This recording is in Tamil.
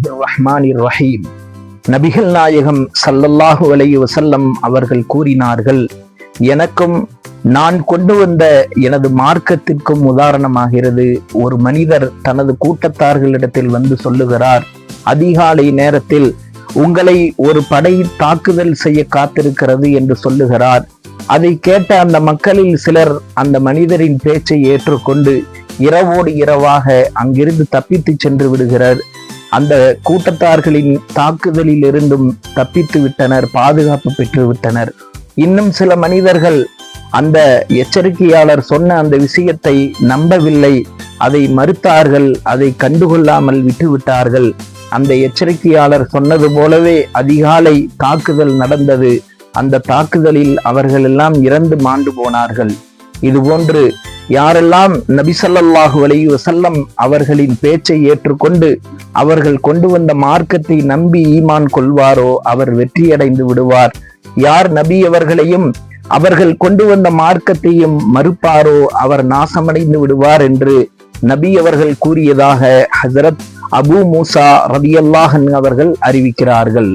பிஸ்மில்லாஹிர் ரஹ்மானிர் ரஹீம். நபிகள் நாயகம் ஸல்லல்லாஹு அலைஹி வஸல்லம் அவர்கள் கூறினார்கள், எனக்கும் நான் கொண்டு வந்த எனது மார்க்கத்திற்கும் உதாரணமாகிறது. ஒரு மனிதர் தனது கூட்டத்தார்களிடத்தில் வந்து சொல்லுகிறார், அதிகாலை நேரத்தில் உங்களை ஒரு படை தாக்குதல் செய்ய காத்திருக்கிறது என்று சொல்லுகிறார். அதை கேட்ட அந்த மக்களில் சிலர் அந்த மனிதரின் பேச்சை ஏற்றுக்கொண்டு இரவோடு இரவாக அங்கிருந்து தப்பித்து சென்று விடுகிறார். அந்த கூட்டத்தார்களின் தாக்குதலில் இருந்தும் தப்பித்து விட்டனர், பாதுகாப்பு பெற்று விட்டனர். இன்னும் சில மனிதர்கள் அந்த எச்சரிக்கையாளர் சொன்ன அந்த விஷயத்தை நம்பவில்லை, அதை மறுத்தார்கள், அதை கண்டுகொள்ளாமல் விட்டுவிட்டார்கள். அந்த எச்சரிக்கையாளர் சொன்னது போலவே அதிகாலை தாக்குதல் நடந்தது. அந்த தாக்குதலில் அவர்கள் எல்லாம் இறந்து மாண்டு போனார்கள். இதுபோன்று யாரெல்லாம் நபி ஸல்லல்லாஹு அலைஹி வஸல்லம் அவர்களின் பேச்சை ஏற்றுக்கொண்டு அவர்கள் கொண்டு வந்த மார்க்கத்தை நம்பி ஈமான் கொள்வாரோ அவர் வெற்றியடைந்து விடுவார். யார் நபி அவர்களையும் அவர்கள் கொண்டு வந்த மார்க்கத்தையும் மறுப்பாரோ அவர் நாசமடைந்து விடுவார் என்று நபி அவர்கள் கூறியதாக ஹஜ்ரத் அபூ மூசா ரலியல்லாஹு அன்ஹு அவர்கள் அறிவிக்கிறார்கள்.